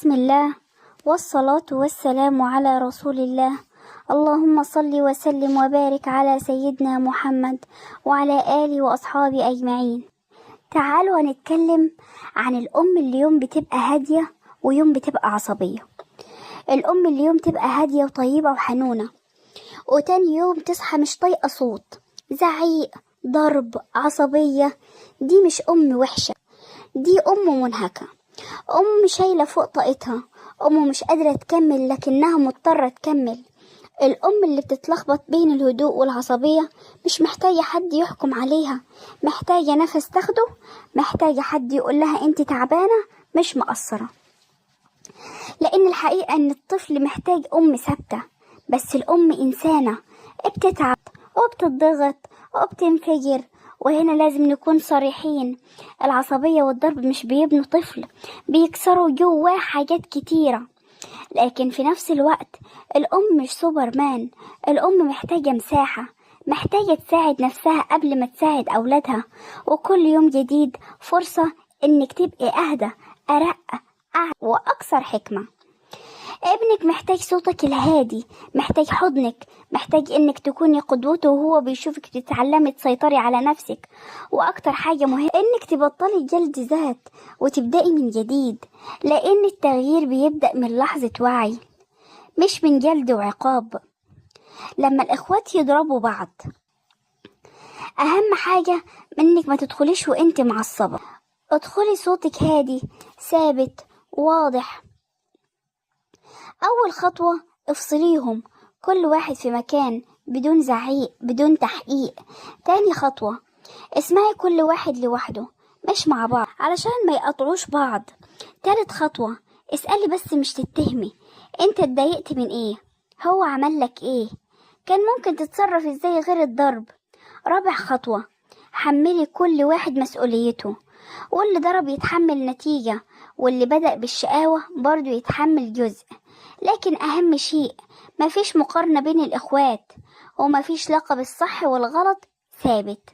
بسم الله والصلاة والسلام على رسول الله. اللهم صل وسلم وبارك على سيدنا محمد وعلى آله وأصحابه أجمعين. تعالوا هنتكلم عن الأم اللي يوم بتبقى هادية ويوم بتبقى عصبية. الأم اللي يوم تبقى هادية وطيبة وحنونة، وتاني يوم تصحى مش طايقة صوت، زعيق، ضرب، عصبية. دي مش أم وحشة، دي أم منهكة، أم شايلة فوق طاقتها، أم مش قادرة تكمل لكنها مضطرة تكمل. الأم اللي بتتلخبط بين الهدوء والعصبية مش محتاجة حد يحكم عليها، محتاجة نفس تاخده، محتاجة حد يقولها انت تعبانة مش مقصرة. لأن الحقيقة ان الطفل محتاج أم ثابتة، بس الأم إنسانة بتتعب وبتضغط وبتنفجر، وهنا لازم نكون صريحين. العصبية والضرب مش بيبنوا طفل، بيكسروا جواه حاجات كتيرة. لكن في نفس الوقت الأم مش سوبرمان، الأم محتاجة مساحة، محتاجة تساعد نفسها قبل ما تساعد أولادها. وكل يوم جديد فرصة إنك تبقي أهدى، أرق، وأكثر حكمة. ابنك محتاج صوتك الهادي، محتاج حضنك، محتاج انك تكوني قدوته وهو بيشوفك تتعلمي تسيطري على نفسك. واكتر حاجة مهمة انك تبطلي جلد ذات وتبدأي من جديد، لان التغيير بيبدأ من لحظة وعي مش من جلد وعقاب. لما الاخوات يضربوا بعض، اهم حاجة منك ما تدخليش وانت معصبة، ادخلي صوتك هادي ثابت واضح. أول خطوة افصليهم، كل واحد في مكان بدون زعيق بدون تحقيق. تاني خطوة اسمعي كل واحد لوحده مش مع بعض علشان ما يقطعوش بعض. تالت خطوة اسألي بس مش تتهمي، انت اتضايقت من ايه؟ هو عملك ايه؟ كان ممكن تتصرف ازاي غير الضرب؟ رابع خطوة حملي كل واحد مسؤوليته، واللي ضرب يتحمل نتيجة، واللي بدأ بالشقاوة برضو يتحمل جزء. لكن أهم شيء مفيش مقارنة بين الإخوات، ومفيش لقب الصح والغلط ثابت.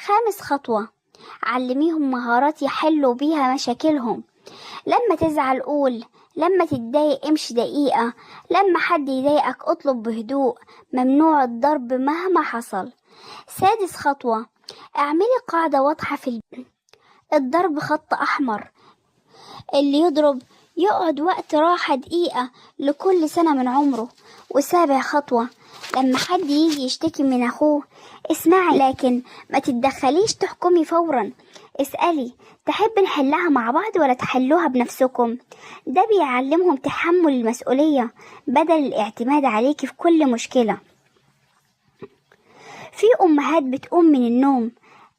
خامس خطوة علميهم مهارات يحلوا بيها مشاكلهم. لما تزعل قول، لما تتضايق امشي دقيقة، لما حد يضايقك اطلب بهدوء، ممنوع الضرب مهما حصل. سادس خطوة اعملي قاعدة واضحة في الضرب خط أحمر، اللي يضرب يقعد وقت راحة دقيقة لكل سنة من عمره. وسابع خطوة لما حد يجي يشتكي من أخوه اسمعي، لكن ما تتدخليش تحكمي فورا. اسألي تحب نحلها مع بعض ولا تحلوها بنفسكم؟ ده بيعلمهم تحمل المسؤولية بدل الاعتماد عليكي في كل مشكلة. في أمهات بتقوم من النوم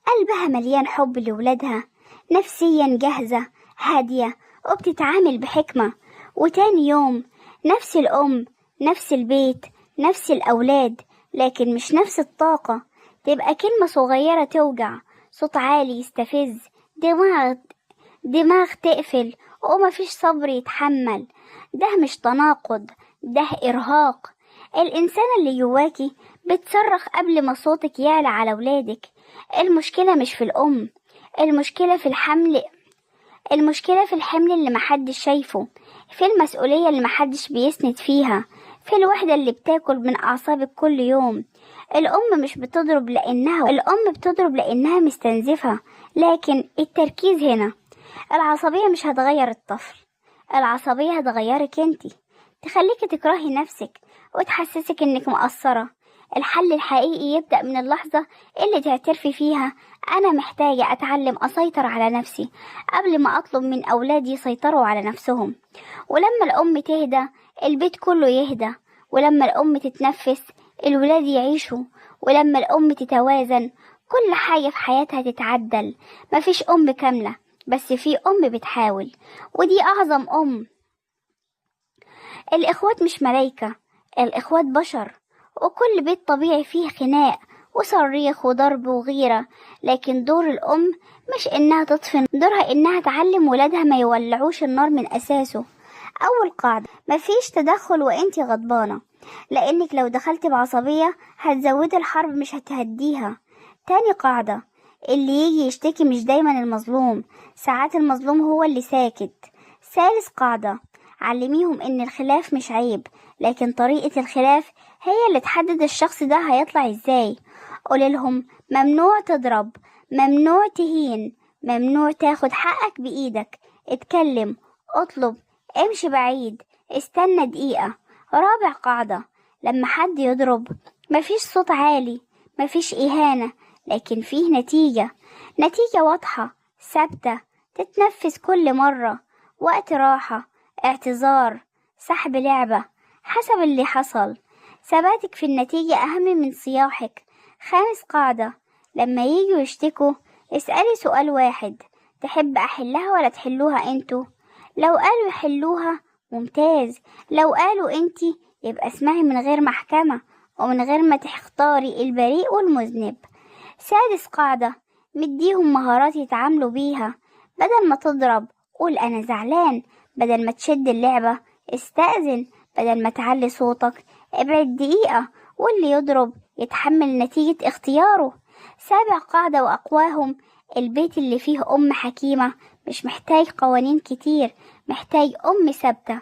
قلبها مليان حب لولادها، نفسيا جاهزة هادية وبتتعامل بحكمة، وتاني يوم نفس الأم نفس البيت نفس الأولاد، لكن مش نفس الطاقة. تبقى كلمة صغيرة توجع، صوت عالي يستفز، دماغ تقفل ومفيش صبر يتحمل. ده مش تناقض، ده إرهاق. الإنسانة اللي جواكي بتصرخ قبل ما صوتك يعلى على ولادك. المشكلة مش في الأم، المشكلة في الحمل، المشكلة في الحمل اللي محدش شايفه، في المسؤولية اللي محدش بيسند فيها، في الوحدة اللي بتاكل من أعصابك كل يوم. الأم مش بتضرب الأم بتضرب لأنها مستنزفة، لكن التركيز هنا. العصبية مش هتغير الطفل، العصبية هتغيرك انتي، تخليكي تكرهي نفسك وتحسسك انك مقصرة. الحل الحقيقي يبدأ من اللحظة اللي تعترفي فيها أنا محتاجة أتعلم أسيطر على نفسي قبل ما أطلب من أولادي يسيطروا على نفسهم. ولما الأم تهدى البيت كله يهدى، ولما الأم تتنفس الولاد يعيشوا، ولما الأم تتوازن كل حاجة في حياتها تتعدل. مفيش أم كاملة، بس في أم بتحاول، ودي أعظم أم. الإخوات مش ملايكة، الإخوات بشر، وكل بيت طبيعي فيه خناق وصريخ وضرب وغيرة. لكن دور الأم مش إنها تطفي، دورها إنها تعلم ولادها ما يولعوش النار من أساسه. أول قاعدة مفيش تدخل وإنتي غضبانة، لأنك لو دخلتي بعصبية هتزودي الحرب مش هتهديها. تاني قاعدة اللي يجي يشتكي مش دايما المظلوم، ساعات المظلوم هو اللي ساكت. ثالث قاعدة علميهم ان الخلاف مش عيب، لكن طريقة الخلاف هي اللي تحدد الشخص ده هيطلع ازاي. قوليلهم ممنوع تضرب، ممنوع تهين، ممنوع تاخد حقك بإيدك، اتكلم، اطلب، امشي بعيد، استنى دقيقة. رابع قاعدة: لما حد يضرب مفيش صوت عالي، مفيش إهانة، لكن فيه نتيجة واضحة ثابتة تتنفذ كل مرة. وقت راحة، اعتذار، سحب لعبة، حسب اللي حصل. ثباتك في النتيجة أهم من صياحك. خامس قاعدة: لما ييجوا يشتكوا اسألي سؤال واحد: تحب أحلها ولا تحلوها انتوا؟ لو قالوا يحلوها ممتاز، لو قالوا انتي يبقى اسمعي من غير محكمة ومن غير ما تختاري البريء والمذنب. سادس قاعدة: مديهم مهارات يتعاملوا بيها. بدل ما تضرب قول أنا زعلان، بدل ما تشد اللعبة استأذن، بدل ما تعلي صوتك ابعد دقيقة، واللي يضرب يتحمل نتيجة اختياره. سابع قاعدة وأقواهم: البيت اللي فيه أم حكيمة مش محتاج قوانين كتير، محتاج أم ثابتة.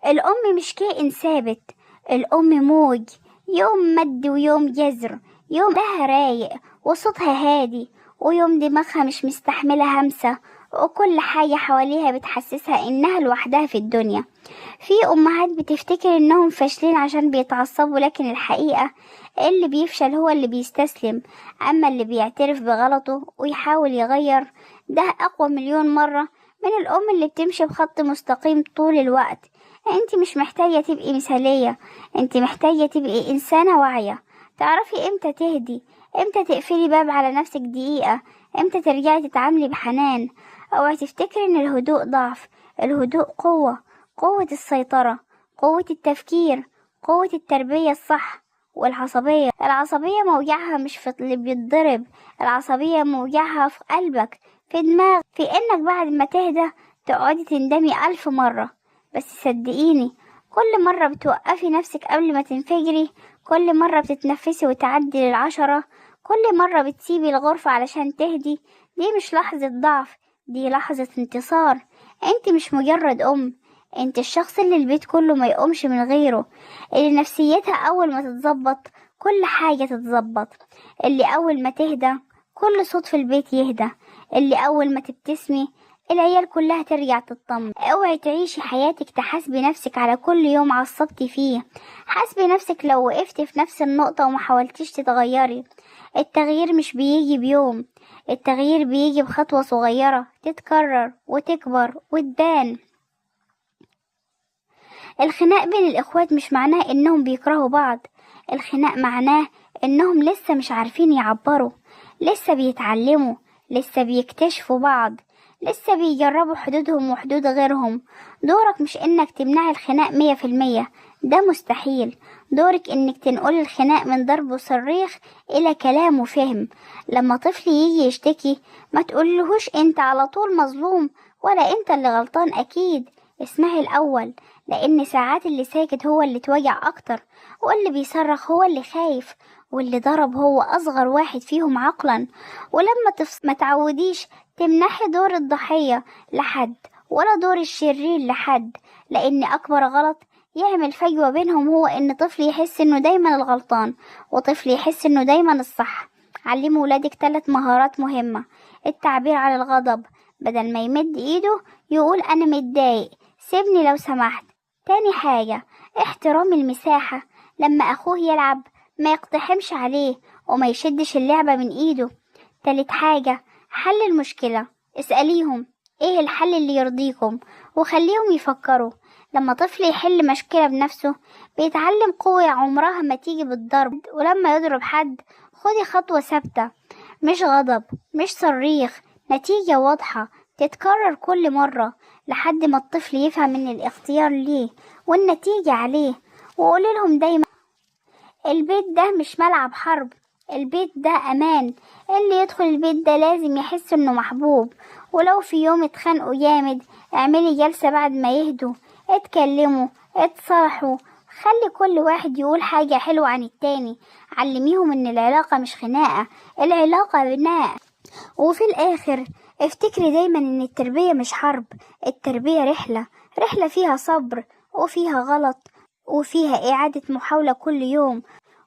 الأم مش كائن ثابت، الأم موج، يوم مد ويوم جزر، يوم لها رايق وصوتها هادي، ويوم دماغها مش مستحملة همسة وكل حاجة حواليها بتحسسها إنها لوحدها في الدنيا. في أمهات بتفتكر إنهم فاشلين عشان بيتعصبوا، لكن الحقيقة اللي بيفشل هو اللي بيستسلم، أما اللي بيعترف بغلطه ويحاول يغير ده أقوى مليون مرة من الأم اللي بتمشي بخط مستقيم طول الوقت. انت مش محتاجة تبقي مثالية، انت محتاجة تبقي إنسانة واعية، تعرفي امتى تهدي، امتى تقفلي باب على نفسك دقيقة، امتى ترجعي تتعاملي بحنان. اوعي تفتكري ان الهدوء ضعف، الهدوء قوة، قوة السيطرة، قوة التفكير، قوة التربية الصح. العصبية موجعها مش في اللي بيتضرب، العصبية موجعها في قلبك، في دماغك، في انك بعد ما تهدى تقعدي تندمي 1000 مرة. بس صدقيني كل مرة بتوقفي نفسك قبل ما تنفجري، كل مرة بتتنفسي وتعدي ل10، كل مرة بتسيبي الغرفة علشان تهدي، دي مش لحظة ضعف، دي لحظة انتصار. انت مش مجرد انت الشخص اللي البيت كله ما يقومش من غيره، اللي نفسيتها اول ما تتظبط كل حاجة تتظبط، اللي اول ما تهدى كل صوت في البيت يهدى، اللي اول ما تبتسمي العيال كلها ترجع تطمن. اوعي تعيشي حياتك تحاسبي نفسك على كل يوم عصبتي فيه، حاسبي نفسك لو وقفتي في نفس النقطة وما حاولتيش تتغيري. التغيير مش بيجي بيوم، التغيير بيجي بخطوة صغيرة تتكرر وتكبر وتبان. الخناق بين الإخوات مش معناه إنهم بيكرهوا بعض، الخناق معناه إنهم لسه مش عارفين يعبروا، لسه بيتعلموا، لسه بيكتشفوا بعض، لسه بيجربوا حدودهم وحدود غيرهم. دورك مش إنك تمنع الخناق 100%، ده مستحيل. دورك إنك تنقل الخناق من ضرب وصريخ إلى كلام وفهم. لما طفل يجي يشتكي ما تقولهوش أنت على طول مظلوم ولا أنت اللي غلطان، أكيد اسمعي الأول، لأن ساعات اللي ساكت هو اللي توجع أكتر، واللي بيصرخ هو اللي خايف، واللي ضرب هو أصغر واحد فيهم عقلا. ولما ما تعوديش تمنحي دور الضحية لحد ولا دور الشرير لحد، لأن أكبر غلط يعمل فجوة بينهم هو إن طفل يحس إنه دايما الغلطان وطفل يحس إنه دايما الصح. علمي ولادك 3 مهارات مهمة: التعبير عن الغضب، بدل ما يمد إيده يقول أنا متضايق سيبني لو سمحت. تاني حاجة احترام المساحة، لما أخوه يلعب ما يقتحمش عليه وما يشدش اللعبة من إيده. تالت حاجة حل المشكلة، اسأليهم ايه الحل اللي يرضيكم وخليهم يفكروا. لما طفل يحل مشكلة بنفسه بيتعلم قوة عمرها ما تيجي بالضرب. ولما يضرب حد خدي خطوة ثابتة، مش غضب مش صريخ، نتيجة واضحة تتكرر كل مرة لحد ما الطفل يفهم ان الاختيار ليه والنتيجة عليه. وقولي لهم دايما البيت ده مش ملعب حرب، البيت ده امان، اللي يدخل البيت ده لازم يحس انه محبوب. ولو في يوم اتخانقوا جامد اعملي جلسة بعد ما يهدوا، اتكلموا، اتصالحوا، خلي كل واحد يقول حاجة حلوة عن التاني. علميهم ان العلاقة مش خناقة، العلاقة بناء. وفي الاخر افتكري دايما ان التربية مش حرب، التربية رحلة فيها صبر وفيها غلط وفيها إعادة محاولة كل يوم.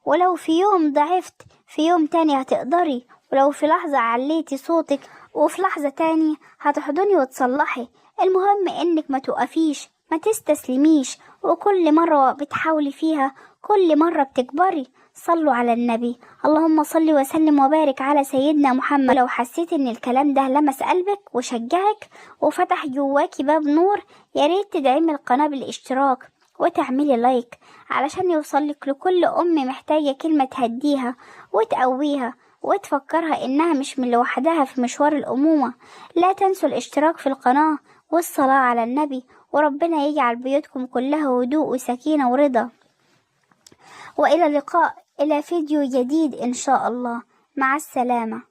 ولو في يوم ضعفت، في يوم تاني هتقدري، ولو في لحظة عليتي صوتك وفي لحظة تاني هتحضني وتصلحي. المهم انك ما توقفيش، ما تستسلميش، وكل مرة بتحاولي فيها كل مرة بتكبري. صلوا على النبي. اللهم صل وسلم وبارك على سيدنا محمد. لو حسيت ان الكلام ده لمس قلبك وشجعك وفتح جواكي باب نور، ياريت تدعمي القناة بالاشتراك وتعملي لايك علشان يوصلك لكل أم محتاجة كلمة تهديها وتقويها وتفكرها إنها مش من لوحدها في مشوار الأمومة. لا تنسوا الاشتراك في القناة والصلاة على النبي، وربنا يجعل بيوتكم كلها هدوء وسكينة ورضا. وإلى اللقاء إلى فيديو جديد إن شاء الله. مع السلامة.